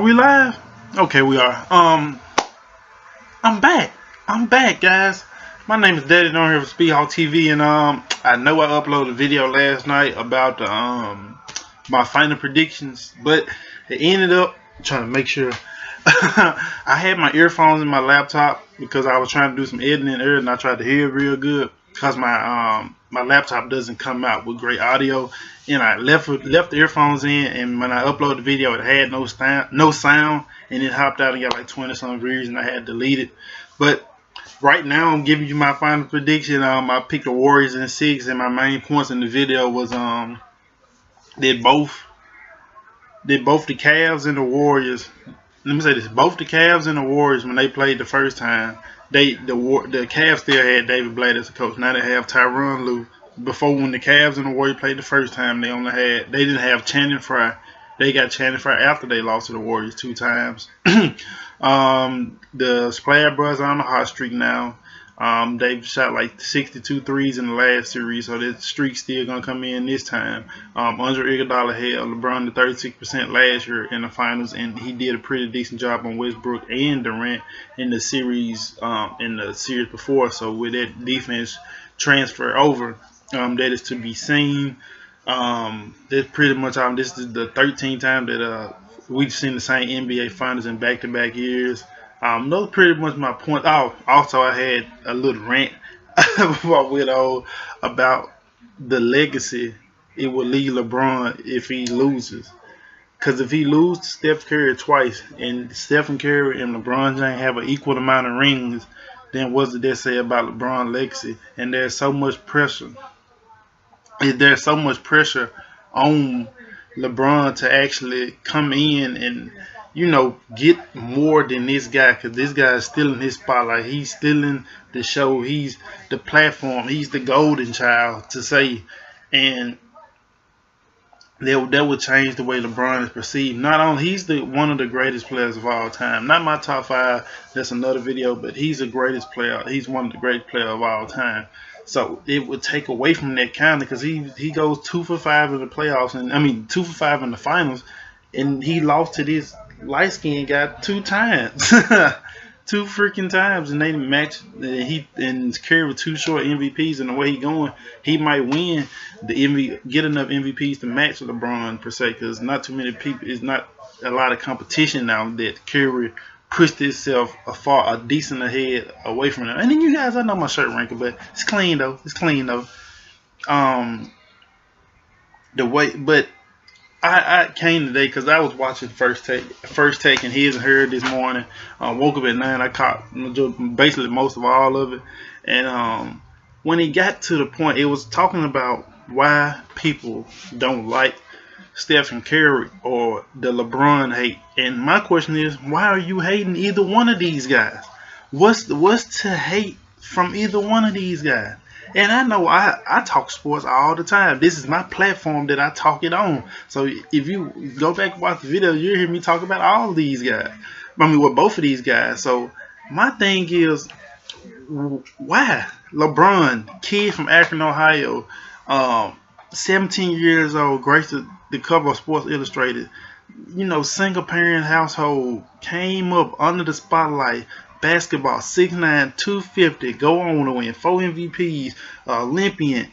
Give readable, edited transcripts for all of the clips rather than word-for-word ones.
we live? Okay, we are. I'm back. I'm back, guys. My name is Daddy on here for Speedhawk TV, and I know I uploaded a video last night about the my final predictions, but it ended up trying to make sure. I had my earphones in my laptop because I was trying to do some editing earlier, and I tried to hear it real good because my laptop doesn't come out with great audio, and I left the earphones in, and when I uploaded the video, it had no sound, and it hopped out and got like 20 some views, and I had to delete it. But right now, I'm giving you my final prediction. I picked the Warriors in 6, and my main points in the video was did both the Cavs and the Warriors. Let me say this: both the Cavs and the Warriors, when they played the first time, the Cavs still had David Blatt as a coach. Now they have Tyronn Lue. Before, when the Cavs and the Warriors played the first time, they didn't have Channing Frye. They got Channing Frye after they lost to the Warriors 2 times. The Splash Brothers are on a hot streak now. They've shot like 62 threes in the last series, so that streak's still gonna come in this time. Andre Iguodala held LeBron to 36% last year in the finals, and he did a pretty decent job on Westbrook and Durant in the series before. So with that defense transfer over, that is to be seen. That's pretty much this is the 13th time that we've seen the same NBA finals in back-to-back years. Those pretty much my point. Oh, also I had a little rant about the legacy it will leave LeBron if he loses. Because if he loses to Steph Curry twice, and Stephen Curry and LeBron James have an equal amount of rings, then what's it that say about LeBron's legacy? And there's so much pressure. There's so much pressure on LeBron to actually come in and, get more than this guy, because this guy is still in his spotlight. He's still in the show. He's the platform. He's the golden child, to say. And that would change the way LeBron is perceived. Not only he's one of the greatest players of all time. Not my top 5. That's another video. But he's the greatest player. He's one of the great players of all time. So it would take away from that kind of, because he goes 2 for 5 in the playoffs, and 2 for 5 in the finals, and he lost to this light skinned guy 2 times, 2 freaking times, and they matched. And Curry with 2 short MVPs, and the way he going, he might win get enough MVPs to match LeBron per se, because not too many people. It's not a lot of competition now that Curry pushed itself a decent ahead away from them. And then you guys, I know my shirt wrinkled, but it's clean though. I came today because I was watching First Take and His and Her this morning. Woke up at 9. I caught basically most of all of it. And when it got to the point, it was talking about why people don't like Stephen Curry or the LeBron hate. And my question is, why are you hating either one of these guys? What's to hate from either one of these guys? And I know I talk sports all the time. This is my platform that I talk it on. So if you go back and watch the video, you'll hear me talk about all of these guys. Both of these guys. So my thing is, why? LeBron, kid from Akron, Ohio, 17 years old, graced the cover of Sports Illustrated, single parent household, came up under the spotlight. Basketball, 6'9", 250, go on to win 4 MVPs, Olympian,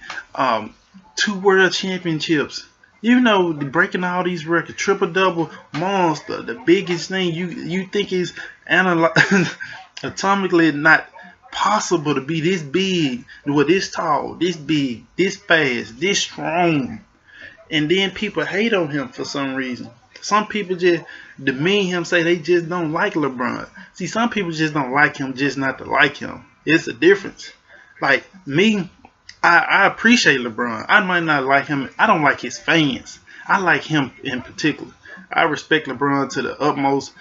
2 world championships. Breaking all these records, triple-double monster. The biggest thing you think is atomically not possible to be this big, this tall, this big, this fast, this strong. And then people hate on him for some reason. Some people just demean him, say they just don't like LeBron. See, some people just don't like him just not to like him. It's a difference. Like me, I appreciate LeBron. I might not like him. I don't like his fans. I like him in particular. I respect LeBron to the utmost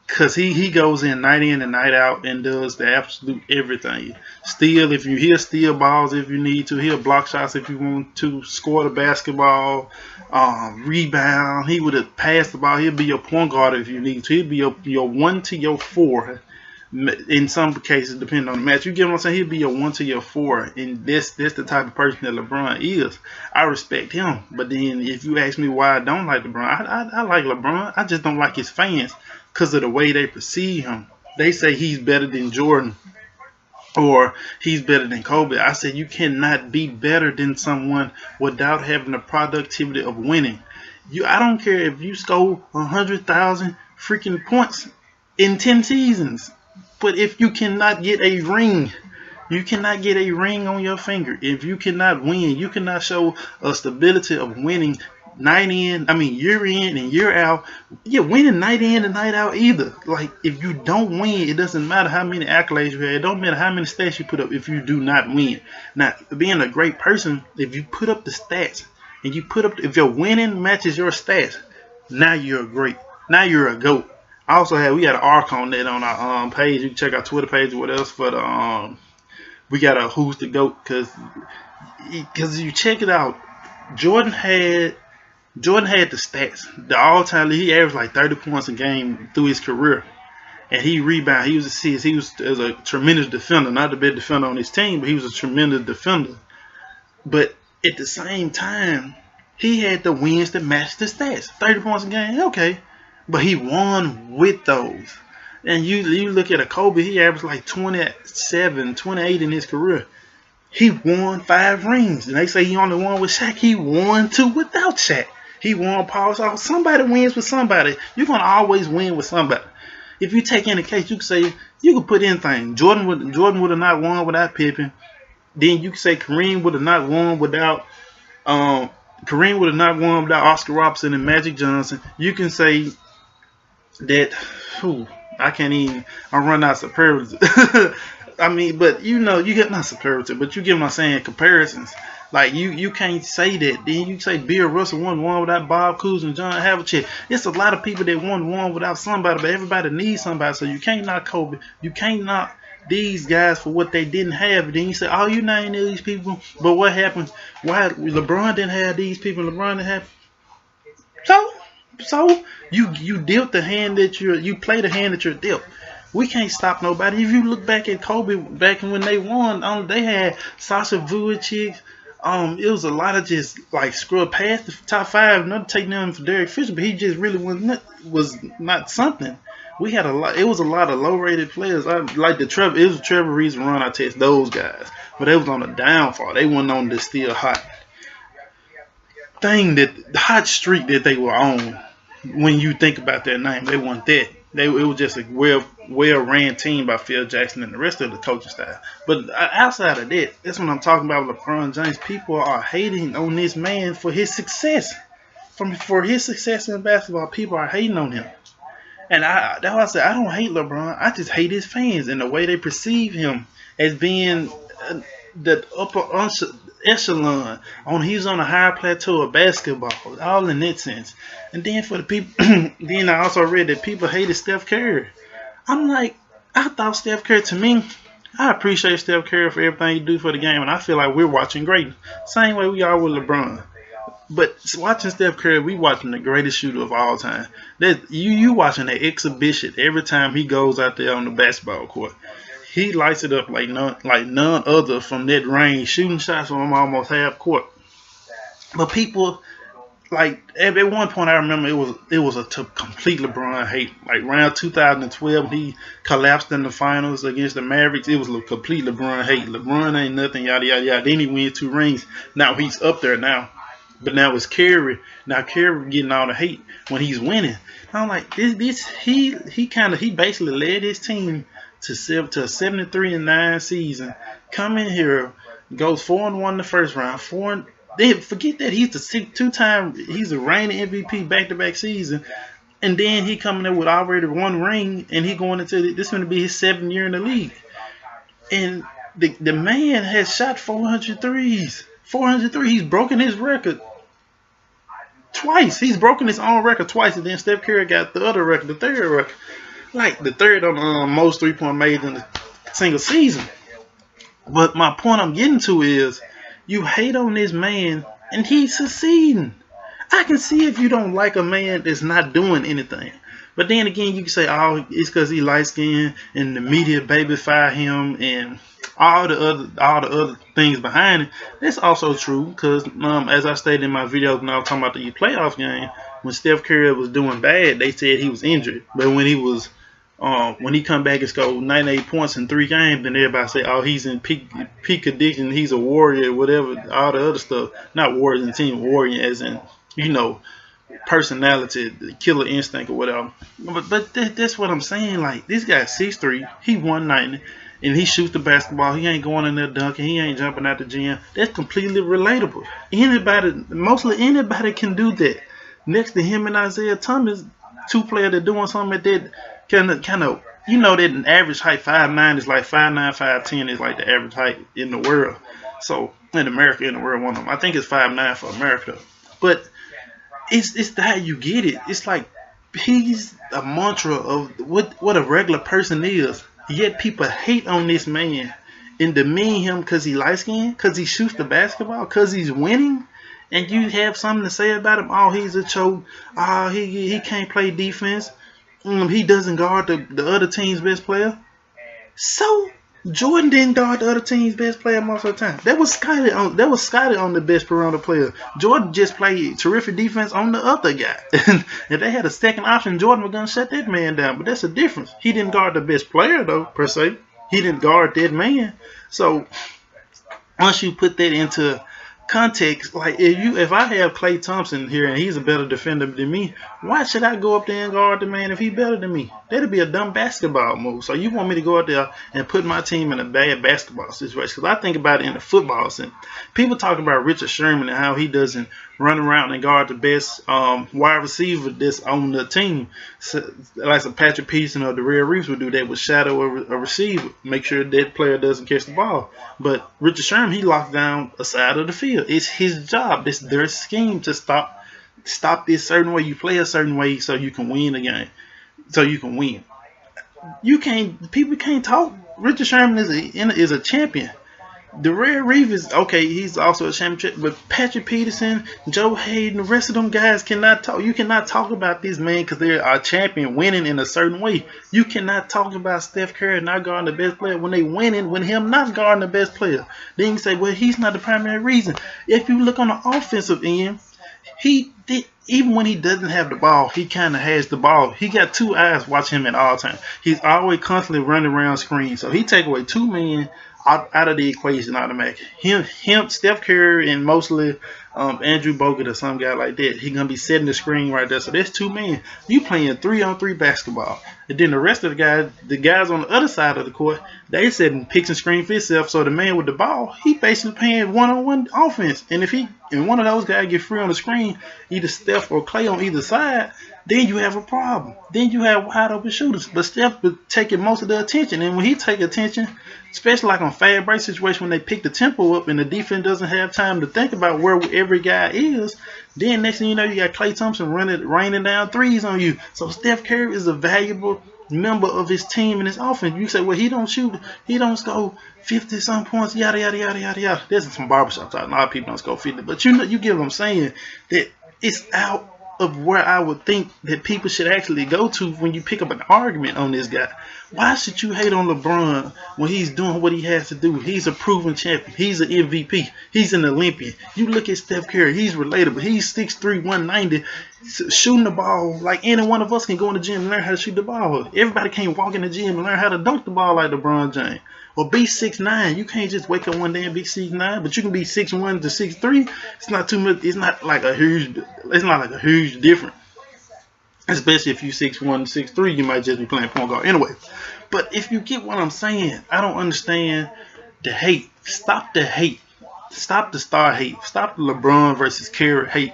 because he goes in night and night out and does the absolute everything. He'll steal balls if you need to. He'll block shots if you want to. Score the basketball. Rebound. He would have passed the ball. He'll be your point guard if you need to. He'll be your 1 to your 4. In some cases, depending on the match. You get what I'm saying? He'll be your 1 to your 4. And that's the type of person that LeBron is. I respect him. But then if you ask me why I don't like LeBron, I like LeBron. I just don't like his fans. because of the way they perceive him. They say he's better than Jordan or he's better than Kobe. I said you cannot be better than someone without having the productivity of winning. I don't care if you score 100,000 freaking points in 10 seasons, but if you cannot get a ring, you cannot get a ring on your finger. If you cannot win, you cannot show a stability of winning year in and year out. Yeah, winning night in and night out either. Like, if you don't win, it doesn't matter how many accolades you have. It don't matter how many stats you put up if you do not win. Now, being a great person, if you put up the stats and if your winning matches your stats, now you're great. Now you're a GOAT. We got an arc on that on our page. You can check our Twitter page or what else for the we got a who's the GOAT, because you check it out. Jordan had the stats. The all-time league, he averaged like 30 points a game through his career. And he rebounded. He was assist. He was a tremendous defender. Not the best defender on his team, but he was a tremendous defender. But at the same time, he had the wins that matched the stats. 30 points a game, okay. But he won with those. And you look at a Kobe, he averaged like 27, 28 in his career. He won 5 rings. And they say he only won with Shaq. He won 2 without Shaq. He won Paul Gasol. Somebody wins with somebody. You're going to always win with somebody. If you take any case, you can say, you can put anything. Jordan would have not won without Pippen. Then you can say Kareem would have not won without Oscar Robertson and Magic Johnson. You can say that, I'm running out of superlatives. But you get not superlative, but you get what I'm saying, comparisons. Like, you can't say that. Then you say Bill Russell won without Bob Cousy and John Havlicek. It's a lot of people that won without somebody, but everybody needs somebody. So you can't knock Kobe. You can't knock these guys for what they didn't have. And then you say, oh, you name these people, but what happened? Why LeBron didn't have these people? LeBron didn't have. So you dealt the hand that you play the hand that you're dealt. We can't stop nobody. If you look back at Kobe, back when they won, they had Sasha Vujacic. It was a lot of just like scrub past the top 5. Not taking nothing for Derek Fisher, but he just really was not something. We had a lot. It was a lot of low-rated players. It was Trevor Reason run. I test those guys, but they was on the downfall. They weren't on the still hot thing, the hot streak that they were on. When you think about their name, they weren't that. It was just a well-ran team by Phil Jackson and the rest of the coaching staff. But outside of that, that's what I'm talking about with LeBron James. People are hating on this man for his success. For his success in basketball, people are hating on him. And that's why I said I don't hate LeBron. I just hate his fans and the way they perceive him as being the upper echelon. He's on a higher plateau of basketball, all in that sense. And then for the people, then I also read that people hated Steph Curry. I'm like, I thought Steph Curry, to me, I appreciate Steph Curry for everything he do for the game, and I feel like we're watching great. Same way we are with LeBron. But watching Steph Curry, we watching the greatest shooter of all time. You watching the exhibition every time he goes out there on the basketball court. He lights it up like none other from that range, shooting shots from almost half court. But people, like, at one point I remember it was a complete LeBron hate. Like around 2012, he collapsed in the finals against the Mavericks. It was a complete LeBron hate. LeBron ain't nothing, yada yada yada. Then he win 2 rings. Now he's up there now. But now it's Curry. Now Curry getting all the hate when he's winning. I'm like, he basically led his team to a 73-9 season. Come in here, goes 4-1 the first round. Then forget that he's the 2-time, he's a reigning MVP back-to-back season, and then he coming in with already 1 ring, and he going into this going to be his 7th year in the league. And the man has shot 400 threes. 403. He's broken his record twice. He's broken his own record twice, and then Steph Curry got the other record, the 3rd record. Like the 3rd on most 3-point made in a single season. But my point I'm getting to is, you hate on this man, and he's succeeding. I can see if you don't like a man that's not doing anything. But then again, you can say, oh, it's because he light-skinned, and the media babyfy him, and all the other things behind it. That's also true, because as I stated in my video when I was talking about the playoff game, when Steph Curry was doing bad, they said he was injured. But when he come back and scored 98 points in 3 games, then everybody say, oh, he's in peak condition, he's a warrior, whatever, all the other stuff. Not warrior in team, warrior as in, personality, the killer instinct or whatever. But that's what I'm saying. Like, this guy's 6'3", he 190, and he shoots the basketball. He ain't going in there dunking. He ain't jumping out the gym. That's completely relatable. Mostly anybody can do that. Next to him and Isaiah Thomas, 2 players that doing something at that kind of, that an average height 5'9" is like 5'9", 5'10" is like the average height in the world. So in America, in the world, one of them. I think it's 5'9" for America, but it's how you get it. It's like he's a mantra of what a regular person is. Yet people hate on this man and demean him because he light skinned, because he shoots the basketball, because he's winning. And you have something to say about him. Oh, he's a choke. Oh, he can't play defense. He doesn't guard the other team's best player. So Jordan didn't guard the other team's best player most of the time. That was Scottie on the best perimeter player. Jordan just played terrific defense on the other guy. If they had a second option, Jordan was gonna shut that man down. But that's the difference. He didn't guard the best player though, per se. He didn't guard that man. So once you put that into context, like if I have Klay Thompson here and he's a better defender than me, why should I go up there and guard the man if he's better than me? That'd be a dumb basketball move. So you want me to go out there and put my team in a bad basketball situation? Because I think about it in the football sense. People talk about Richard Sherman and how he doesn't run around and guard the best wide receiver that's on the team. So, like some Patrick Peterson or Darrell Reeves would do, that would shadow a receiver, make sure that player doesn't catch the ball. But Richard Sherman, he locks down a side of the field. It's his job. It's their scheme to stop this certain way. You play a certain way so you can win the game. So you can win. People can't talk. Richard Sherman is a champion. Darrell Reeves is okay. He's also a championship, but Patrick Peterson, Joe Hayden, the rest of them guys cannot talk. You cannot talk about this man because they're a champion winning in a certain way. You cannot talk about Steph Curry not guarding the best player when they winning, when him not guarding the best player. Then you say, well, he's not the primary reason. If you look on the offensive end, even when he doesn't have the ball, he kind of has the ball. He got 2 eyes watching him at all times. He's always constantly running around screens. So he take away 2 men out of the equation automatically. Him, Steph Curry, and mostly Andrew Bogut or some guy like that. He gonna be setting the screen right there. So there's 2 men. You playing 3-on-3 basketball, and then the rest of the guys on the other side of the court, they setting picks and screen for himself. So the man with the ball, he basically playing one-on-one offense. And if one of those guys get free on the screen, either Steph or Klay on either side, then you have a problem. Then you have wide open shooters. But Steph was taking most of the attention, and when he take attention, especially like on fast break situation when they pick the tempo up and the defense doesn't have time to think about where every guy is, then next thing you know, you got Klay Thompson raining down threes on you. So Steph Curry is a valuable member of his team and his offense. You say, well, he don't shoot, he don't score 50-some points, yada, yada, yada, yada, yada. This is some barbershop talk. A lot of people don't score 50, but you get what I'm saying, that it's out of where I would think that people should actually go to when you pick up an argument on this guy. Why should you hate on LeBron when he's doing what he has to do? He's a proven champion. He's an MVP. He's an Olympian. You look at Steph Curry. He's relatable. He's 6'3", 190, shooting the ball like any one of us can go in the gym and learn how to shoot the ball. Everybody can't walk in the gym and learn how to dunk the ball like LeBron James. Or be 6'9". You can't just wake up one day and be 6'9", but you can be 6'1" to 6'3". It's not too much. It's not like a huge difference. Especially if you 6'1", 6'3", you might just be playing point guard anyway. But if you get what I'm saying, I don't understand the hate. Stop the hate. Stop the star hate. Stop the LeBron versus Curry hate.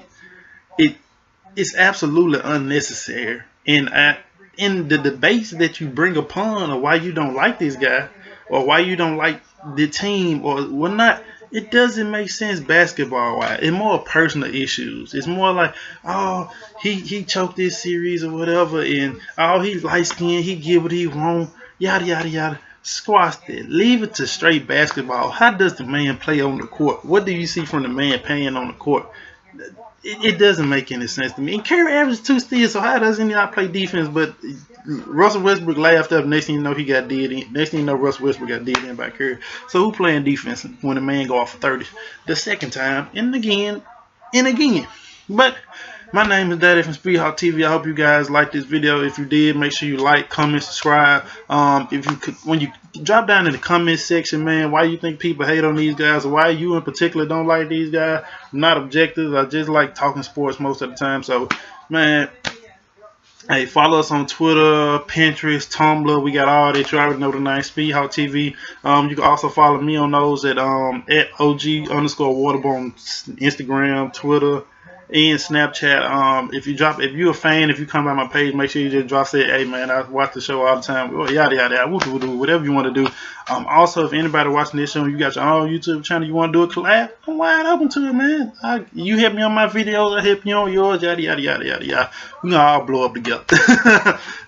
It's absolutely unnecessary. And in the debates that you bring upon of why you don't like this guy, or why you don't like the team, or whatnot, it doesn't make sense basketball-wise. It's more personal issues. It's more like, oh, he choked this series or whatever, and oh, he's light-skinned, he get what he want, yada, yada, yada. Squash that. Leave it to straight basketball. How does the man play on the court? What do you see from the man playing on the court? It doesn't make any sense to me. And Curry averaged 2 steals, so how does he not play defense? But Russell Westbrook laughed up. Next thing you know, he got dead in. Next thing you know, Russell Westbrook got dead in by Curry. So who playing defense when a man go off for 30? The second time, and again, and again. But My name is Daddy from Speedhawk TV. I hope you guys liked this video. If you did, make sure you like, comment, subscribe. If you could, when you drop down in the comment section, man, why you think people hate on these guys, or why you in particular don't like these guys? I'm not objective. I just like talking sports most of the time. So, man, hey, follow us on Twitter, Pinterest, Tumblr. We got all that. You already know the name, Speedhawk TV. You can also follow me on those at OG_Waterboy on Instagram, Twitter, and Snapchat. If you're a fan, if you come by my page, make sure you just say, hey man, I watch the show all the time. Well, yada yada yada, whatever you want to do. Also, if anybody watching this show, you got your own YouTube channel, you want to do a collab, I'm wide open to it, man. You help me on my videos, I help you on yours, yada yada yada yada yada. We gonna all blow up together.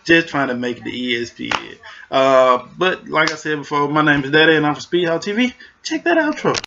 Just trying to make it the ESPN. But like I said before, my name is Daddy, and I'm from Speedhawk TV. Check that outro.